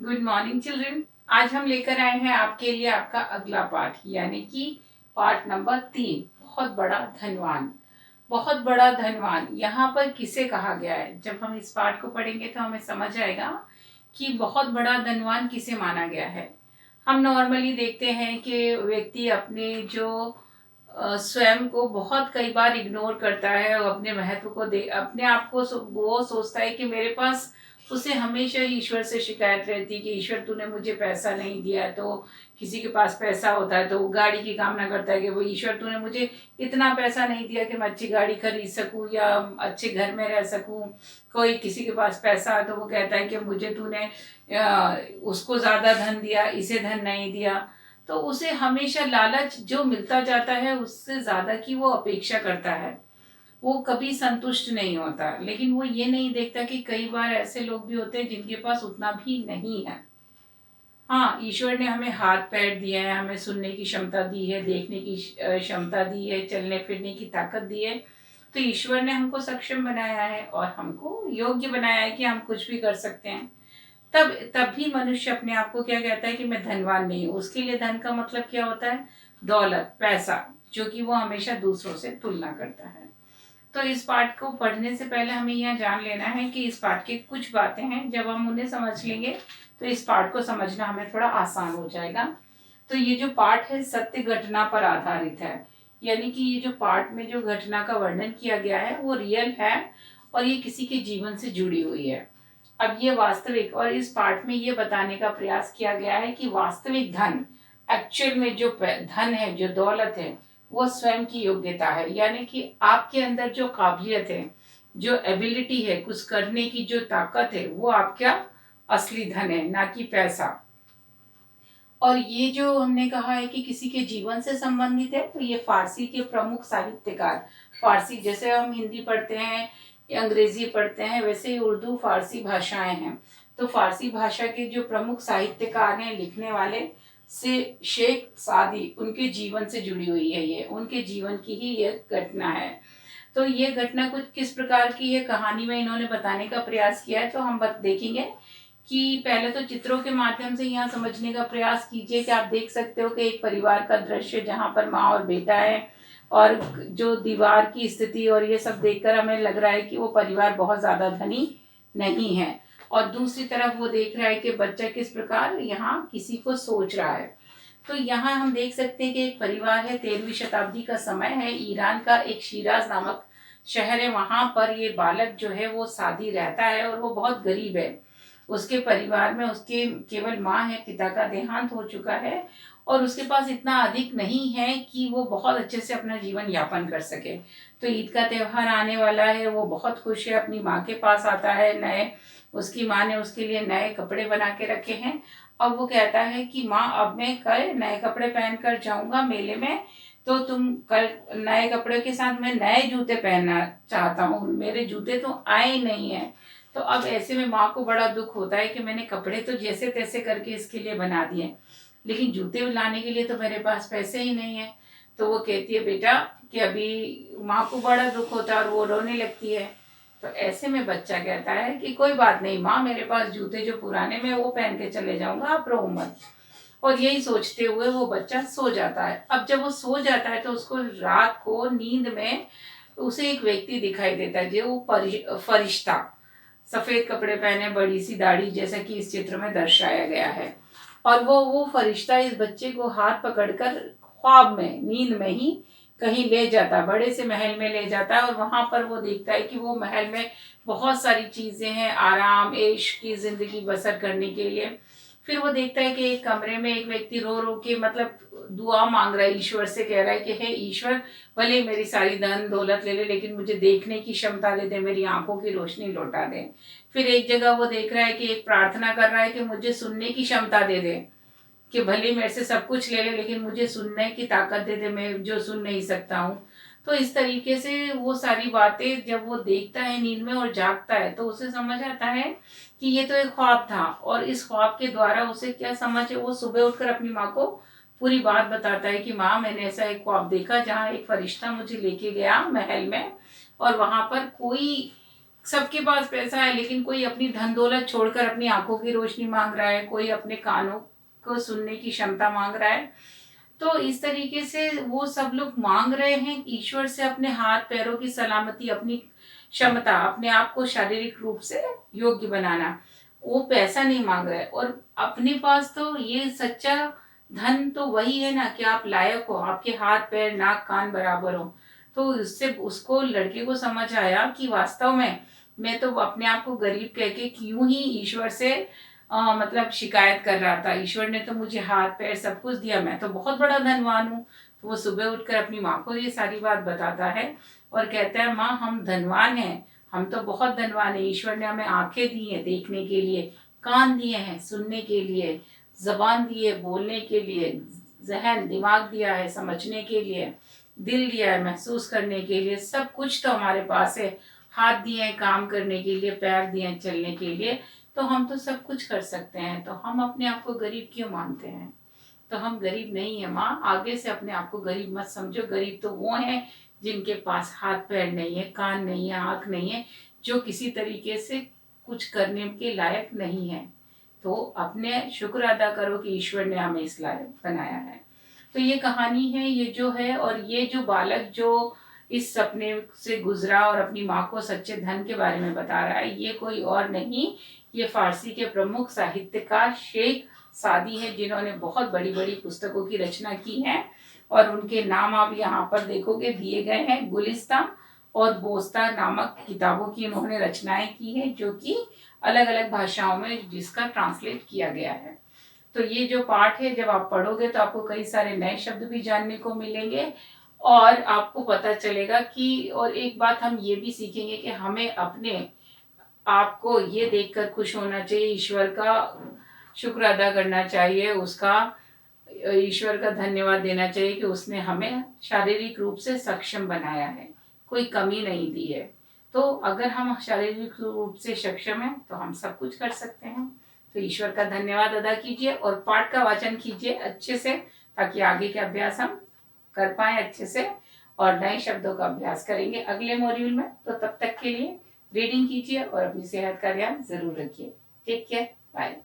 Good morning children. आज हम लेकर आए हैं आपके लिए आपका अगला पाठ, यानी कि पाठ नंबर 3, बहुत बड़ा धनवान। बहुत बड़ा धनवान यहाँ पर किसे कहा गया है? जब हम इस पाठ को पढ़ेंगे तो हमें समझ आएगा कि बहुत बड़ा धनवान किसे माना गया है। हम नॉर्मली देखते हैं कि व्यक्ति अपने जो स्वयं को बहुत कई बार इग्नोर करता है और अपने महत्व को दे अपने आप को वो सोचता है कि मेरे पास, उसे हमेशा ईश्वर से शिकायत रहती है कि ईश्वर तूने मुझे पैसा नहीं दिया। तो किसी के पास पैसा होता है तो वो गाड़ी की कामना करता है कि वो ईश्वर तूने मुझे इतना पैसा नहीं दिया कि मैं अच्छी गाड़ी खरीद सकूं या अच्छे घर में रह सकूं। कोई किसी के पास पैसा है तो वो कहता है कि मुझे तूने उसको ज़्यादा धन दिया, इसे धन नहीं दिया। तो उसे हमेशा लालच जो मिलता जाता है उससे ज़्यादा की वो अपेक्षा करता है। वो कभी संतुष्ट नहीं होता, लेकिन वो ये नहीं देखता कि कई बार ऐसे लोग भी होते हैं जिनके पास उतना भी नहीं है। हाँ, ईश्वर ने हमें हाथ पैर दिए हैं, हमें सुनने की क्षमता दी है, देखने की क्षमता दी है, चलने फिरने की ताकत दी है। तो ईश्वर ने हमको सक्षम बनाया है और हमको योग्य बनाया है कि हम कुछ भी कर सकते हैं। तब भी मनुष्य अपने आप को क्या कहता है कि मैं धनवान नहीं हूँ। उसके लिए धन का मतलब क्या होता है? दौलत, पैसा, जो कि वो हमेशा दूसरों से तुलना करता है। तो इस पाठ को पढ़ने से पहले हमें यह जान लेना है कि इस पाठ की कुछ बातें हैं, जब हम उन्हें समझ लेंगे तो इस पाठ को समझना हमें थोड़ा आसान हो जाएगा। तो ये जो पाठ है सत्य घटना पर आधारित है, यानी कि ये जो पाठ में जो घटना का वर्णन किया गया है वो रियल है और ये किसी के जीवन से जुड़ी हुई है। अब ये वास्तविक, और इस पाठ में ये बताने का प्रयास किया गया है कि वास्तविक धन, एक्चुअल में जो धन है, जो दौलत है, वो स्वयं की योग्यता है। यानी कि आपके अंदर जो काबिलियत है, जो एबिलिटी है, कुछ करने की जो ताकत है, वो आपका असली धन है, ना कि पैसा। और ये जो हमने कहा है कि किसी के जीवन से संबंधित है, तो ये फारसी के प्रमुख साहित्यकार, फारसी जैसे हम हिंदी पढ़ते हैं या अंग्रेजी पढ़ते हैं, वैसे ही उर्दू फारसी भाषाएं हैं। तो फारसी भाषा के जो प्रमुख साहित्यकार हैं, लिखने वाले, से शेख सादी, उनके जीवन से जुड़ी हुई है। ये उनके जीवन की ही ये घटना है। तो ये घटना कुछ किस प्रकार की है, कहानी में इन्होंने बताने का प्रयास किया है। तो हम देखेंगे कि पहले तो चित्रों के माध्यम से यहाँ समझने का प्रयास कीजिए कि आप देख सकते हो कि एक परिवार का दृश्य जहाँ पर माँ और बेटा है, और जो दीवार की स्थिति और ये सब देखकर हमें लग रहा है कि वो परिवार बहुत ज़्यादा धनी नहीं है। और दूसरी तरफ वो देख रहा है कि बच्चा किस प्रकार यहाँ किसी को सोच रहा है। तो यहाँ हम देख सकते हैं कि एक परिवार है, 13वीं शताब्दी का समय है, ईरान का एक शिराज नामक शहर है। वहाँ पर ये बालक जो है वो सादी रहता है और वो बहुत गरीब है। उसके परिवार में उसके केवल माँ है, पिता का देहांत हो चुका है और उसके पास इतना अधिक नहीं है कि वो बहुत अच्छे से अपना जीवन यापन कर सके। तो ईद का त्यौहार आने वाला है, वो बहुत खुश है, अपनी माँ के पास आता है। उसकी माँ ने उसके लिए नए कपड़े बना के रखे हैं। अब वो कहता है कि माँ, अब मैं कल नए कपड़े पहन कर जाऊंगा मेले में, तो तुम कल नए कपड़े के साथ मैं नए जूते पहनना चाहता हूँ, मेरे जूते तो आए नहीं है। तो अब ऐसे में माँ को बड़ा दुख होता है कि मैंने कपड़े तो जैसे तैसे करके इसके लिए बना दिए, लेकिन जूते लाने के लिए तो मेरे पास पैसे ही नहीं है। तो वो कहती है बेटा कि अभी माँ को बड़ा दुख होता है और वो रोने लगती है। तो ऐसे में बच्चा कहता है कि कोई बात नहीं माँ, मेरे पास जूते जो पुराने में वो पहन के चले जाऊंगा, आप रो मत। और यही सोचते हुए वो बच्चा सो जाता है। अब जब वो सो जाता है तो उसको रात को नींद में उसे एक व्यक्ति दिखाई देता है, जो फरिश्ता, सफेद कपड़े पहने, बड़ी सी दाढ़ी, जैसा कि इस चित्र में दर्शाया गया है। और वो फरिश्ता इस बच्चे को हाथ पकड़कर ख्वाब में, नींद में ही कहीं ले जाता है, बड़े से महल में ले जाता है। और वहां पर वो देखता है कि वो महल में बहुत सारी चीजें हैं, आराम ऐश की जिंदगी बसर करने के लिए। फिर वो देखता है कि एक कमरे में एक व्यक्ति रो रो के, मतलब दुआ मांग रहा है, ईश्वर से कह रहा है कि हे ईश्वर, भले मेरी सारी धन दौलत ले ले, लेकिन मुझे देखने की क्षमता दे दे, मेरी आंखों की रोशनी लौटा दे। फिर एक जगह वो देख रहा है कि एक प्रार्थना कर रहा है कि मुझे सुनने की क्षमता दे दे, कि भले मेरे से सब कुछ ले ले, लेकिन मुझे सुनने की ताकत दे दे, मैं जो सुन नहीं सकता हूँ। तो इस तरीके से वो सारी बातें जब वो देखता है नींद में और जागता है, तो उसे समझ आता है कि ये तो एक ख्वाब था। और इस ख्वाब के द्वारा उसे क्या समझ है, वो सुबह उठकर अपनी माँ को पूरी बात बताता है कि माँ, मैंने ऐसा एक ख्वाब देखा जहाँ एक फरिश्ता मुझे लेके गया महल में, और वहां पर कोई सबके पास पैसा है, लेकिन कोई अपनी धन दौलत छोड़कर अपनी आंखों की रोशनी मांग रहा है, कोई अपने कानों को सुनने की क्षमता मांग रहा है। तो इस तरीके से वो सब लोग मांग रहे हैं ईश्वर से अपने हाथ पैरों की सलामती, अपनी क्षमता, अपने आप को शारीरिक रूप से योग्य बनाना। वो पैसा नहीं मांग रहे। और अपने पास तो ये सच्चा धन तो वही है ना कि आप लायक हो, आपके हाथ पैर नाक कान बराबर हो। तो उससे उसको लड़के को समझ आया कि वास्तव में मैं तो अपने आप को गरीब कह के क्यों ही ईश्वर से मतलब शिकायत कर रहा था। ईश्वर ने तो मुझे हाथ पैर सब कुछ दिया, मैं तो बहुत बड़ा धनवान हूँ। तो वो सुबह उठकर अपनी माँ को ये सारी बात बताता है और कहता है, माँ हम धनवान हैं, हम तो बहुत धनवान है। ईश्वर ने हमें आंखें दी हैं देखने के लिए, कान दिए हैं सुनने के लिए, जबान दी है बोलने के लिए, जहन दिमाग दिया है समझने के लिए, दिल दिया है महसूस करने के लिए। सब कुछ तो हमारे पास है। हाथ दिए हैं काम करने के लिए, पैर दिए हैं चलने के लिए। तो हम तो सब कुछ कर सकते हैं। तो हम अपने आप को गरीब क्यों मानते हैं? तो हम गरीब नहीं है माँ, आगे से अपने आप को गरीब मत समझो। गरीब तो वो हैं जिनके पास हाथ पैर नहीं है, कान नहीं है, आँख नहीं है, जो किसी तरीके से कुछ करने के लायक नहीं है। तो अपने शुक्र अदा करो कि ईश्वर ने हमें इस लायक बनाया है। तो ये कहानी है ये जो है। और ये जो बालक जो इस सपने से गुजरा और अपनी माँ को सच्चे धन के बारे में बता रहा है, ये कोई और नहीं, ये फारसी के प्रमुख साहित्यकार शेख सादी हैं, जिन्होंने बहुत बड़ी बड़ी पुस्तकों की रचना की है। और उनके नाम आप यहाँ पर देखोगे दिए गए हैं। गुलिस्तान और बोस्ता नामक किताबों की उन्होंने रचनाएं की है, जो कि अलग अलग भाषाओं में जिसका ट्रांसलेट किया गया है। तो ये जो पाठ है जब आप पढ़ोगे तो आपको कई सारे नए शब्द भी जानने को मिलेंगे। और आपको पता चलेगा कि, और एक बात हम ये भी सीखेंगे कि हमें अपने आपको ये देखकर खुश होना चाहिए, ईश्वर का शुक्र अदा करना चाहिए, उसका ईश्वर का धन्यवाद देना चाहिए कि उसने हमें शारीरिक रूप से सक्षम बनाया है, कोई कमी नहीं दी है। तो अगर हम शारीरिक रूप से सक्षम हैं तो हम सब कुछ कर सकते हैं। तो ईश्वर का धन्यवाद अदा कीजिए और पाठ का वाचन कीजिए अच्छे से, ताकि आगे के अभ्यास हम कर पाए अच्छे से और नए शब्दों का अभ्यास करेंगे अगले मॉड्यूल में। तो तब तक के लिए रीडिंग कीजिए और अपनी सेहत का ध्यान जरूर रखिए। Take care, bye.